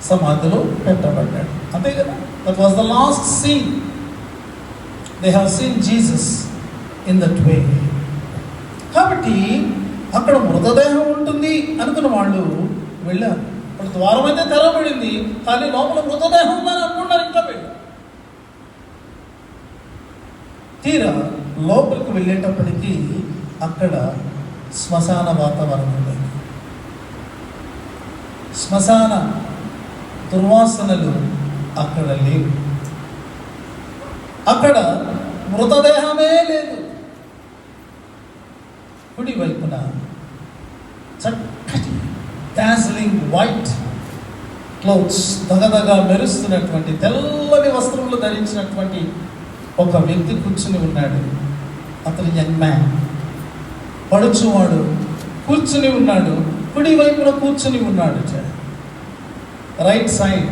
S1: సమాధిలో పెట్టబడ్డాడు. అంతే కదా? That was the last scene. They have seen Jesus in that way. కాబట్టి అక్కడ మృతదేహం ఉంటుంది అనుకున్న వాళ్ళు వెళ్ళారు. ఇప్పుడు ద్వారం అయితే తెరవబడింది, కానీ లోపల మృతదేహం ఉందని అనుకున్నారు. ఇంకా వెళ్ళి తీరా లోపలికి వెళ్ళేటప్పటికీ అక్కడ శ్మశాన వాతావరణం లేదు. శ్మశాన దుర్వాసనలు అక్కడ లేవు. అక్కడ మృతదేహమే లేదు. కుడి వైపున చక్కటి డాజ్లింగ్ వైట్ క్లోత్స్, దగదగా మెరుస్తున్నటువంటి తెల్లని వస్త్రములు ధరించినటువంటి ఒక వ్యక్తి కూర్చుని ఉన్నాడు. అతను యంగ్ మ్యాన్, పడుచువాడు కూర్చుని ఉన్నాడు. కుడి వైపున కూర్చుని ఉన్నాడు. రైట్ సైడ్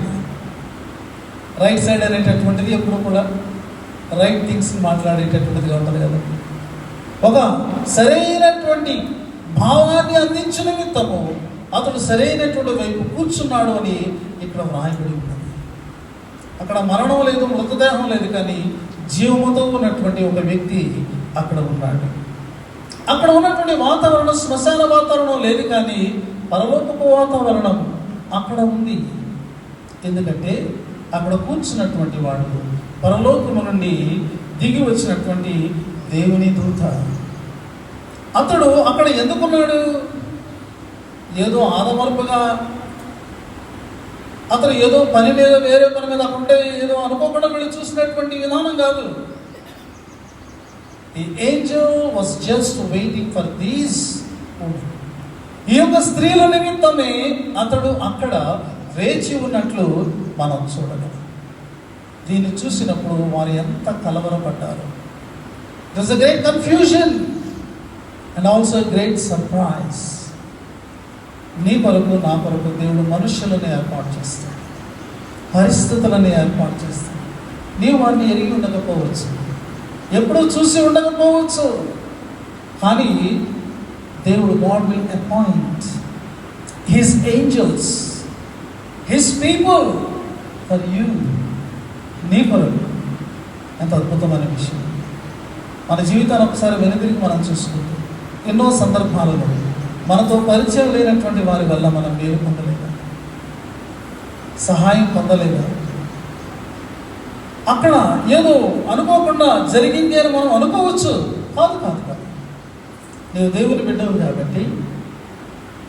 S1: అనేటటువంటిది ఎప్పుడు కూడా రైట్ థింగ్స్ మాట్లాడేటటువంటిదిగా ఉంటుంది కదా. ఒక సరైనటువంటి భావాన్ని అందించిన నిమిత్తము అతడు సరైనటువంటి వైపు కూర్చున్నాడు అని ఇక్కడ వ్రాయబడి ఉన్నది. అక్కడ మరణం లేదు, మృతదేహం లేదు, కానీ జీవముతో ఉన్నటువంటి ఒక వ్యక్తి అక్కడ ఉన్నాడు. అక్కడ ఉన్నటువంటి వాతావరణం శ్మశాన వాతావరణం లేదు, కానీ పరలోకపు వాతావరణం అక్కడ ఉంది. ఎందుకంటే అక్కడ కూర్చున్నటువంటి వాడు పరలోకము నుండి దిగి వచ్చినటువంటి దేవుని దూత. అతడు అక్కడ ఎందుకున్నాడు? ఏదో ఆదమర్పుగా అతను ఏదో పని మీద వేరే పని మీద అక్కడుంటే ఏదో అనుకోకుండా వెళ్ళి చూసినటువంటి విధానం కాదు. The Angel was just waiting for these women. ఈ యొక్క స్త్రీల నిమిత్తమే అతడు అక్కడ వేచి ఉన్నట్లు మనం చూడగలం. దీన్ని చూసినప్పుడు వారు ఎంత కలవరపడ్డారు. It was a great confusion and also great surprise. నీ కొరకు నా కొరకు దేవుడు మనుషులను ఏర్పాటు చేస్తాడు, పరిస్థితులను ఏర్పాటు చేస్తాడు. నీవు వారిని ఎరిగి ఉండకపోవచ్చు, ఎప్పుడూ చూసి ఉండకపోవచ్చు, కానీ దేవుడు God will appoint his angels, his people for you. నీ కొరకు. ఎంత అద్భుతమైన విషయం. మన జీవితాన్ని ఒకసారి వెనుదిరిగి మనం చూసుకుంటాం. ఎన్నో సందర్భాలలో మనతో పరిచయం లేనటువంటి వారి వల్ల మనం మేలు పొందలేదా? సహాయం పొందలేదా? అక్కడ ఏదో అనుకోకుండా జరిగింది అని మనం అనుకోవచ్చు. కాదు కాదు కాదు. నీవు దేవుని బిడ్డవు కాబట్టి,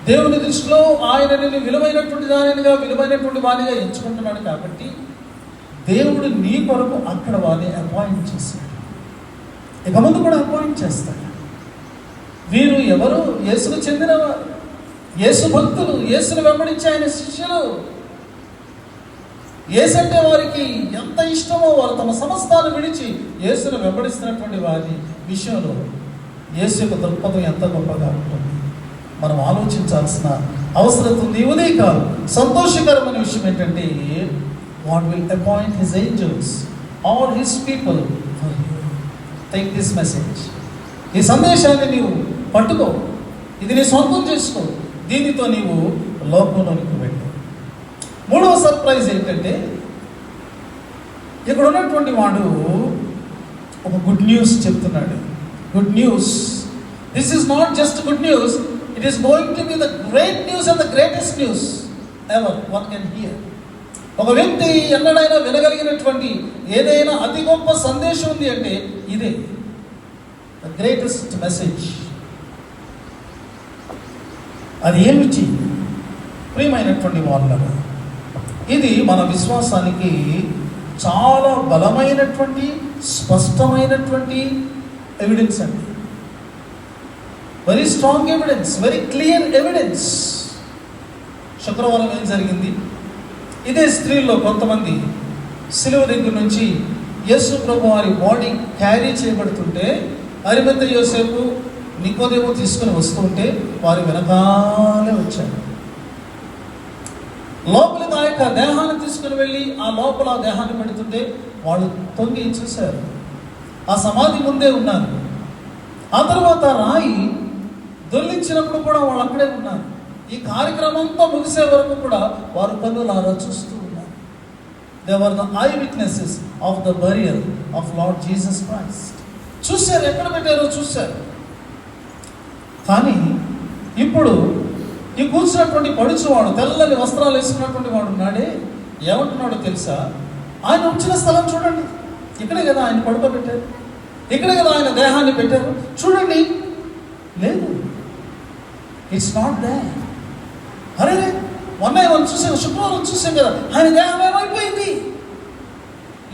S1: దేవుని దృష్టిలో ఆయన నిన్ను విలువైనటువంటి దానిగా, విలువైనటువంటి వారిగా ఎంచుకుంటున్నాడు కాబట్టి దేవుడు నీ కొరకు అక్కడ వారిని అపాయింట్ చేశాడు. ఇక ముందు కూడా అపాయింట్ చేస్తాడు. వీరు ఎవరు? యేసుకు చెందినవారు, యేసు భక్తులు, యేసును వెంబడించే ఆయన శిష్యులు. యేసు అంటే వారికి ఎంత ఇష్టమో వారు తమ సమస్తాన్ని విడిచి యేసును వెంబడిస్తున్నటువంటి వారి విషయంలో యేసు యొక్క దృక్పథం ఎంత గొప్పగా ఉంటుంది మనం ఆలోచించాల్సిన అవసరం ఉంది. ఉదయకాలం సంతోషకరమైన విషయం ఏంటంటే, God will appoint his angels, all his people for you. Take this message. ఈ సందేశాన్ని నీవు పట్టుకో, ఇది నీ సొంతం చేసుకో, దీనితో నీవు లోకంలోనికి వెళ్ళు. మూడవ సర్ప్రైజ్ ఏంటంటే, ఇక్కడ ఉన్నటువంటి వాడు ఒక గుడ్ న్యూస్ చెప్తున్నాడు. Good news. This is not just good news, it is going to be the great news and the greatest news ever one can hear. ఒక వ్యక్తి ఎన్నడైనా వినగలిగినటువంటి ఏదైనా అతి గొప్ప సందేశం ఉంది అంటే ఇదే ద గ్రేటెస్ట్ మెసేజ్. అది ఏమిటి? ప్రియమైనటువంటి వాళ్ళను, ఇది మన విశ్వాసానికి చాలా బలమైనటువంటి స్పష్టమైనటువంటి ఎవిడెన్స్ అండి. Very strong evidence, very clear evidence. శుక్రవారం ఏం జరిగింది? ఇదే స్త్రీల్లో కొంతమంది సిలువ దగ్గర నుంచి యేసు ప్రభు వారి బాడీ క్యారీ చేయబడుతుంటే అరిమత్తయి యోసేపు నికోదేము తీసుకుని వస్తుంటే వారి వెనకాలే వచ్చారు. లోపలికి ఆ యొక్క దేహాన్ని తీసుకుని వెళ్ళి ఆ లోపల ఆ దేహాన్ని పెడుతుంటే వాళ్ళు తొంగి చూశారు. ఆ సమాధి ముందే ఉన్నారు. ఆ తర్వాత రాయి దొర్లించినప్పుడు కూడా వాళ్ళు అక్కడే ఉన్నారు. ఈ కార్యక్రమం అంతా ముగిసే వరకు కూడా వారు కన్నులారా చూస్తూ ఉన్నారు. They were the I witnesses of the burial of lord Jesus Christ. చూశారు, ఎక్కడ పెట్టారో చూశారు. కానీ ఇప్పుడు ఈ కూర్చున్నటువంటి పడుచువాడు, తెల్లని వస్త్రాలు వేసుకున్నటువంటి వాడు ఉన్నాడే, ఏమంటున్నాడో తెలుసా? ఆయన ఉంచిన స్థలం చూడండి, ఇక్కడే కదా ఆయన పడుకోబెట్టారు, ఇక్కడే కదా ఆయన దేహాన్ని పెట్టారు, చూడండి. లేదు, ఇట్స్ నాట్ దే. అరే మొన్న మనం చూసాం, శుక్రవారం చూసాం కదా, ఆయన దేహం ఏమైపోయింది?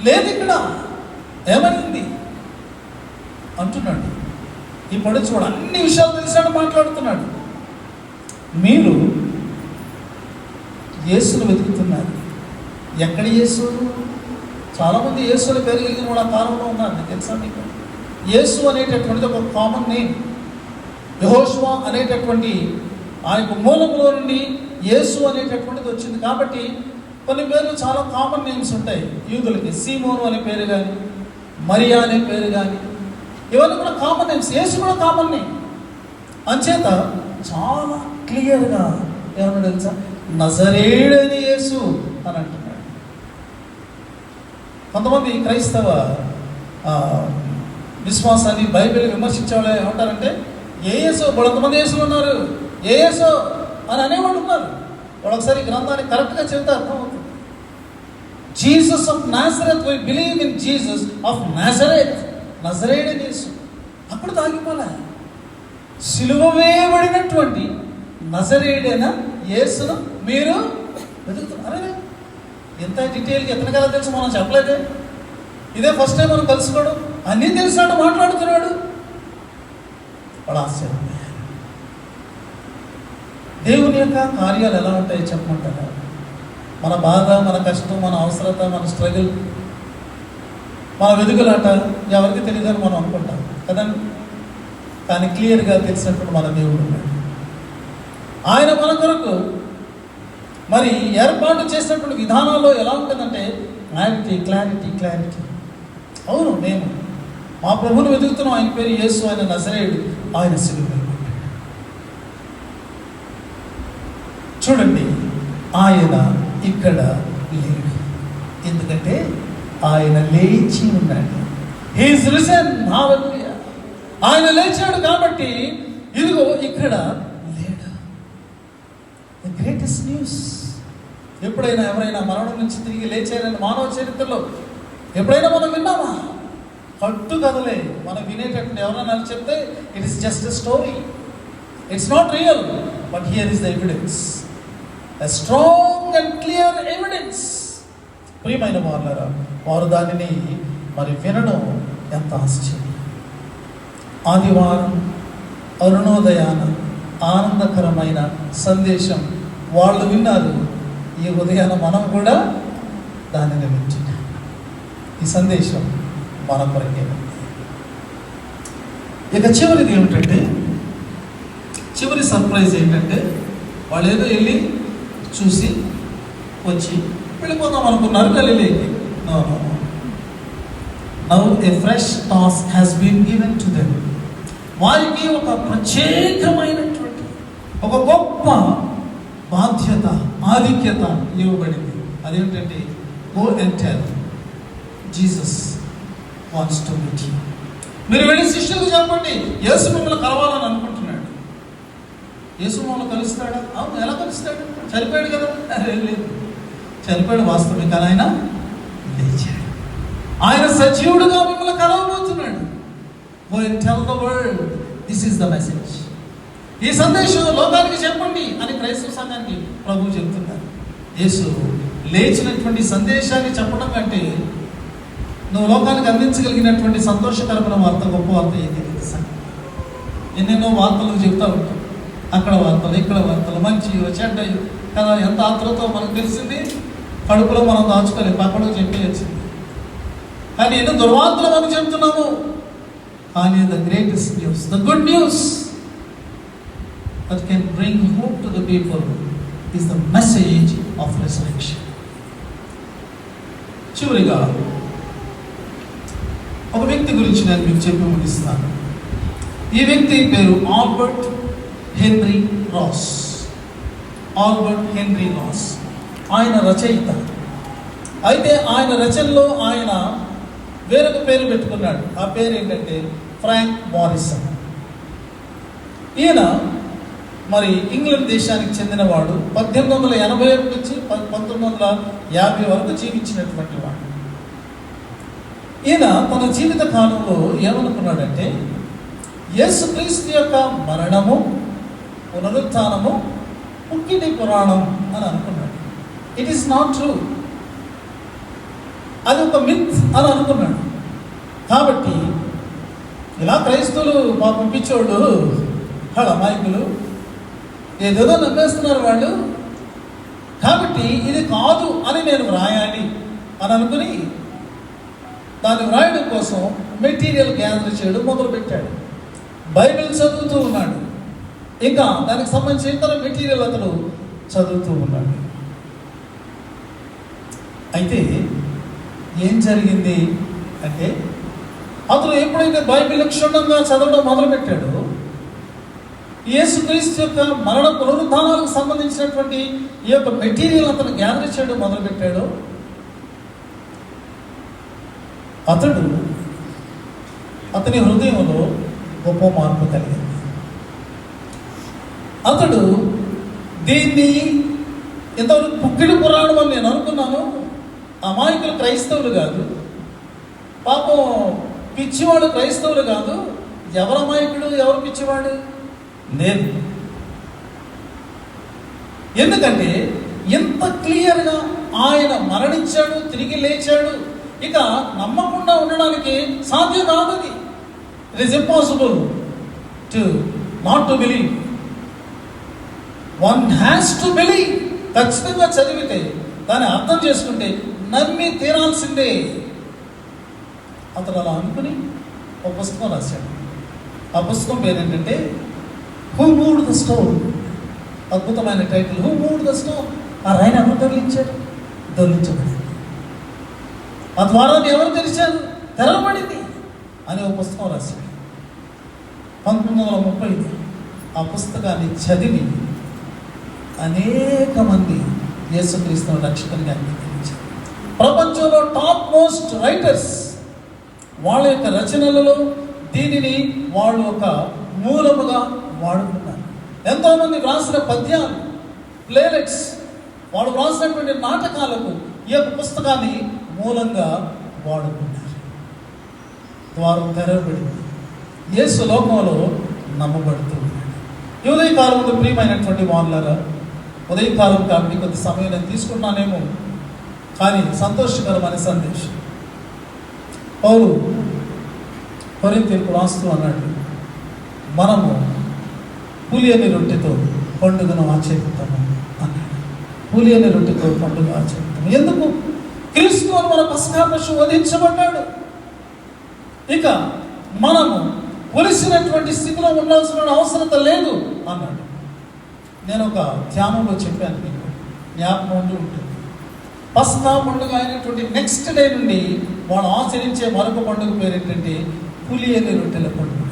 S1: లేదు, ఇక్కడ ఏమైంది అంటున్నాడు. ఈ పడుచువాడు అన్ని విషయాలు తెలిసాడు, మాట్లాడుతున్నాడు. మీరు యేసును వెతుకుతున్నారు. ఎక్కడ యేసు? చాలామంది యేసుని పేరు కలిగిన కూడా ఆ కాలంలో ఉన్నారు, తెలుసా మీకు? యేసు అనేటటువంటిది ఒక కామన్ నేమ్. యెహోషువ అనేటటువంటి ఆ యొక్క మూలంలో నుండి యేసు అనేటటువంటిది వచ్చింది. కాబట్టి కొన్ని పేర్లు చాలా కామన్ నేమ్స్ ఉంటాయి యూదులకి. సీమోను అనే పేరు కానీ, మరియా అనే పేరు కానీ, ఇవన్నీ కూడా కామన్ నేమ్స్. యేసు కూడా కామన్ నేమ్. అంచేత చాలా క్లియర్గా ఏమన్నా తెలుసా? నజరేయుడైన యేసు అని అంటున్నాడు. కొంతమంది క్రైస్తవ విశ్వాసాన్ని, బైబిల్ విమర్శించే వాళ్ళు ఏమంటారంటే, ఏ యేసు? కొంతమంది యేసులు ఉన్నారు, ఏ యేసు అని అనేవాళ్ళు ఉన్నారు. వాళ్ళు ఒకసారి గ్రంథాన్ని కరెక్ట్గా చెబితే అర్థమవుతుంది. Jesus of Nazareth, we believe in Jesus of Nazareth. నజరేయుడైన యేసు. అప్పుడు తాగిపోలే, సిలువ వేయబడినటువంటి నజరేయుడైన యేసును మీరు వెతుకుతున్నారు. ఎంత డీటెయిల్గా ఎతనగల తెలుసు మనం చెప్పలేదే. ఇదే ఫస్ట్ టైం మనం కలుసుకోవడం. అన్నీ తెలిసినట్టు మాట్లాడుతున్నాడు. వాడు ఆశ్చర్యం. దేవుని యొక్క కార్యాలు ఎలా ఉంటాయో చెప్పమంటారా? మన బాధ, మన కష్టం, మన అవసరత, మన స్ట్రగుల్, మన వెతుకులాట ఎవరికి తెలియదని మనం అనుకుంటాం కదండి. కానీ క్లియర్గా తెలిసినప్పుడు మన దేవుడు ఉన్నాడు. ఆయన మన కొరకు మరి ఏర్పాటు చేసినటువంటి విధానాల్లో ఎలా ఉంటుందంటే క్లారిటీ, క్లారిటీ, క్లారిటీ. అవును, మేము మా ప్రభువుని వెతుకుతున్నాం. ఆయన పేరు యేసు, ఆయన నజరేయుడు, ఆయన సిలువ. చూడండి, ఆయన ఇక్కడ లేడు. ఎందుకంటే ఆయన లేచి ఉన్నాడు. He is risen. హల్లెలూయా. ఆయన లేచాడు కాబట్టి ఇదిగో ఇక్కడ లేడు. The greatest news. ఎప్పుడైనా ఎవరైనా మరణం నుంచి తిరిగి లేచారని మానవ చరిత్రలో ఎప్పుడైనా మనం విన్నామా? కట్టు కదలే మనం వినేటటువంటి ఎవరైనా చెప్తే it is just a story, it's not real. But here is the evidence, a strong and clear evidence. ప్రియమైన వాళ్ళారా, వారు దానిని మరి వినడం ఎంత ఆశ్చర్యం. ఆదివారం అరుణోదయాన ఆనందకరమైన సందేశం వాళ్ళు విన్నారు. ఈ ఉదయాన మనం కూడా దానిని వింటున్నాం. ఈ సందేశం మన కొరకే. ఇక చివరిది ఏమిటంటే, చివరి సర్ప్రైజ్ ఏంటంటే, వాళ్ళు ఏదో వెళ్ళి చూసి వచ్చి వెళ్ళిపోదాం అనుకున్నారు గలిలేకి. Now a fresh task has been given to them. వారికి ఒక ప్రత్యేకమైనటువంటి ఒక గొప్ప బాధ్యత, ఆధిక్యత ఇవ్వబడింది. అదేమిటంటే, go and tell Jesus wants to meet you. మీరు వెళ్ళి శిష్యులకు చెప్పండి, యేసు మిమ్మల్ని కలవాలని అనుకుంటున్నాడు. యేసు మిమ్మల్ని కలుస్తాడా? అవును, ఎలా కలుస్తాడు? చనిపోయాడు కదా. లేదు, చనిపోయాడు వాస్తవమే, కానీ ఆయన లేచాడు. ఆయన సజీవుడుగా మిమ్మల్ని కలవబోతున్నాడు. Go and tell the world, this is the message. ఈ సందేశం లోకానికి చెప్పండి అని క్రైస్తవ సంఘానికి ప్రభువు చెప్తున్నారు. యేసు లేచినటువంటి సందేశాన్ని చెప్పడం కంటే నువ్వు లోకానికి అందించగలిగినటువంటి సంతోషకరమైన వార్త, గొప్ప వార్త ఏది? ఎన్నెన్నో వార్తలు చెప్తా ఉంటాం. అక్కడ వార్తలు, ఇక్కడ వార్తలు, మంచి చెడ్డయు కదా. ఎంత ఆత్రతో మనకు తెలిసింది, కడుపులో మనం దాచుకోలేదు, పక్కడకు చెప్పేయచ్చింది. కానీ ఎన్నో దుర్వార్తలు మనం చెప్తున్నాము. కానీ the greatest news, the good news that can bring hope to the people is the message of resurrection. చివరిగా ఒక వ్యక్తి గురించి నేను మీకు చెప్పి ముగిస్తాను. ఈ వ్యక్తి పేరు Albert Henry Ross. Albert Henry Ross ఆయన రచయిత. అయితే ఆయన రచనలో ఆయన వేరొక పేరు పెట్టుకున్నాడు. ఆ పేరు ఏంటంటే ఫ్రాంక్ మారిసన్. ఈయన మరి ఇంగ్లాండ్ దేశానికి చెందినవాడు. 1881 నుంచి 1950 వరకు జీవించినటువంటి వాడు. ఈయన తన జీవిత కాలంలో ఏమనుకున్నాడంటే, యేసుక్రీస్తు యొక్క మరణము, పునరుత్థానము పుక్కిటి పురాణం అని అనుకున్నాడు. ఇట్ ఈస్ నాట్ ట్రూ, అది ఒక మిత్ అని అనుకున్నాడు. కాబట్టి ఇలా క్రైస్తవులు పాపం పిచ్చోళ్ళు, వాళ్ళ అమాయకులు ఏదేదో నమ్మేస్తున్నారు వాళ్ళు. కాబట్టి ఇది కాదు అని నేను వ్రాయాలి అని అనుకుని దాన్ని వ్రాయడం కోసం మెటీరియల్ గ్యాదర్ చేయడం మొదలుపెట్టాడు. బైబిల్ చదువుతూ ఉన్నాడు, ఇంకా దానికి సంబంధించిన ఇతర మెటీరియల్ అతను చదువుతూ ఉన్నాడు. అయితే ఏం జరిగింది అంటే, అతను ఎప్పుడైతే బైబిల్ క్షుణ్ణంగా చదవడం మొదలుపెట్టాడో, యేసుక్రీస్తు యొక్క మరణ పునరుద్ధానాలకు సంబంధించినటువంటి ఈ యొక్క మెటీరియల్ అతను గ్యాదర్ చేయడం మొదలుపెట్టాడో, అతని హృదయంలో గొప్ప మార్పు కలిగింది. అతడు దీన్ని ఇంతవరకు పుక్కిడి పురాణం అని నేను అనుకున్నాను. అమాయకులు క్రైస్తవులు కాదు, పాపం పిచ్చివాడు క్రైస్తవులు కాదు. ఎవరు అమాయకుడు, ఎవరు పిచ్చివాడు? నేను. ఎందుకంటే ఎంత క్లియర్గా ఆయన మరణించాడు, తిరిగి లేచాడు. ఇక నమ్మకుండా ఉండడానికి సాధ్యం కాదు. It is impossible to not to believe. One has to believe. ఖచ్చితంగా చదివితే, దాన్ని అర్థం చేసుకుంటే నమ్మి తీరాల్సిందే. అతను అలా అనుకుని ఒక పుస్తకం రాశాడు. ఆ పుస్తకం పేరు ఏంటంటే హూ మూవ్డ్ ద స్టోన్. అద్భుతమైన title, who moved the stone. ఆ రాయిని ఎవరు దొరికించాడు? దొరికించబడింది. ఆ ద్వారాన్ని ఎవరు తెరిచారు? తెరవబడింది అని ఒక పుస్తకం రాశాడు. 1930 ఆ పుస్తకాన్ని చదివి అనేక మంది యేసుక్రీస్తును రక్షకునిగా అంగీకరించారు. ప్రపంచంలో టాప్ మోస్ట్ రైటర్స్ వాళ్ళ యొక్క రచనలలో దీనిని వాళ్ళు ఒక మూలముగా వాడుకున్నారు. ఎంతోమంది వ్రాసిన పద్యాలు, ప్లేలెట్స్, వాళ్ళు వ్రాసినటువంటి నాటకాలకు ఈ యొక్క పుస్తకాన్ని మూలంగా వాడుకున్నారు. ద్వారం తెరవబడింది. యేసు లోకంలో నమ్మబడుతూ ఉన్నాడు. ఈ ఉదయకాలంలో ప్రియమైనటువంటి వాళ్ళారా, ఉదయకాలం కాబట్టి కొద్ది సమయం నేను తీసుకున్నానేమో, కానీ సంతోషకరమైన సందేశం. పౌలు కొరింథీయులకు రాస్తూ అన్నాడు, మనము పులియని రొట్టెతో పండుగను ఆచరిస్తాము అన్నాడు. పులియని రొట్టెతో పండుగ ఆచరిస్తాము. ఎందుకు? క్రీస్తు అని మన పస్కా పశువు వధించబడ్డాడు. ఇక మనము పులిసినటువంటి స్థితిలో ఉండాల్సిన అవసరత లేదు అన్నాడు. నేను ఒక ధ్యానంలో చెప్పాను, మీకు జ్ఞాపకం ఉండి ఉంటుంది. పస్కా పండుగ అయినటువంటి నెక్స్ట్ డే నుండి వాళ్ళు ఆచరించే మరొక పండుగ పేరు ఏంటంటే పులియని రొట్టెల పండుగ,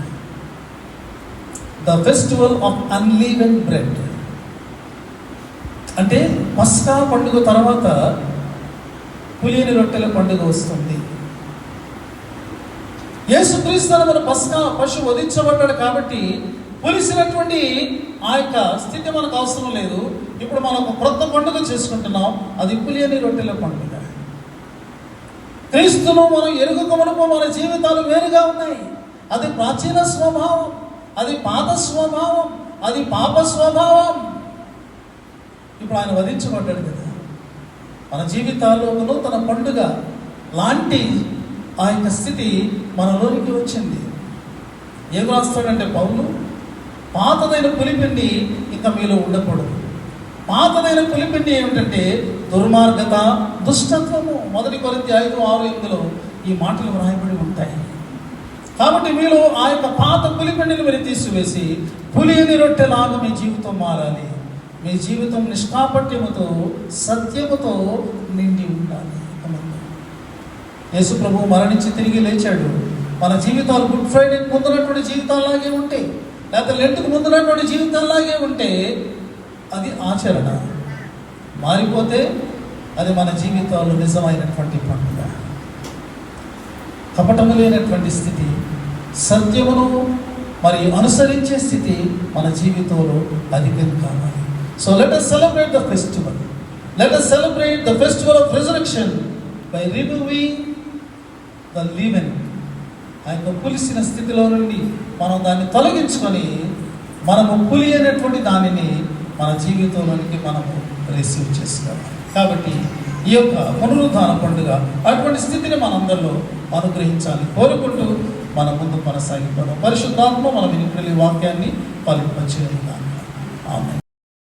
S1: ద ఫెస్టివల్ ఆఫ్ అన్లీవెన్ బ్రెడ్. అంటే పస్కా పండుగ తర్వాత పులియని రొట్టెల పండుగ వస్తుంది. యేసుక్రీస్తు మన పస్కా పశువు వధించబడ్డాడు కాబట్టి పులిసినటువంటి ఆ యొక్క స్థితి మనకు అవసరం లేదు. ఇప్పుడు మనం ఒక క్రొత్త పండుగ చేసుకుంటున్నాం, అది పులియని రొట్టెల పండుగ. క్రీస్తును మనం ఎరుగక మునుపు మన జీవితాలు వేరుగా ఉన్నాయి. అది ప్రాచీన స్వభావం, అది పాత స్వభావం, అది పాప స్వభావం. ఇప్పుడు ఆయన వధించబడ్డాడు కదా, మన జీవితాల్లో నూతన పండుగ లాంటి ఆ యొక్క స్థితి మనలోనికి వచ్చింది. ఏం రాస్తాడంటే పౌలు, పాతదైన పులిపిండి ఇంకా మీలో ఉండకూడదు. పాతదైన పులిపిండి ఏమిటంటే దుర్మార్గత, దుష్టత్వము. 1 కొరింథీ 5:6-8 ఈ మాటలు వ్రాయబడి ఉంటాయి. కాబట్టి మీలో ఆ యొక్క పాత పులిపిండిని మీరు తీసివేసి పులియని రొట్టెలాగా మీ జీవితం మారాలి. మీ జీవితం నిష్కాపట్యముతో, సత్యముతో నిండి ఉండాలి. యేసు ప్రభువు మరణించి తిరిగి లేచాడు. మన జీవితాలు గుడ్ ఫ్రైడేకి ముందున్నటువంటి జీవితాల్లాగే ఉంటే, లేకపోతే లెంట్కు ముందున్నటువంటి జీవితాల్లాగే ఉంటే అది ఆచరణ. మారిపోతే అది మన జీవితాల్లో నిజమైనటువంటి పండుగ. కపటము లేనటువంటి స్థితి, సత్యమును మరి అనుసరించే స్థితి మన జీవితంలో అధికం కావాలి. So let us celebrate the festival. Let us celebrate the festival of resurrection by removing the leaven. ఆ యొక్క పులిసిన స్థితిలో నుండి మనం దాన్ని తొలగించుకొని మనము పులి అనేటువంటి దానిని మన జీవితంలోనికి మనము రిసీవ్ చేసుకోవాలి. కాబట్టి ఈ యొక్క పునరుద్ధాన పండుగ అటువంటి స్థితిని మనందరిలో అనుగ్రహించాలి కోరుకుంటూ మన ముందు కొనసాగిపోవడం. పరిశుద్ధాత్మ మన వినికిడి వాక్యాన్ని ఫలింపచేయగా. ఆమేన్.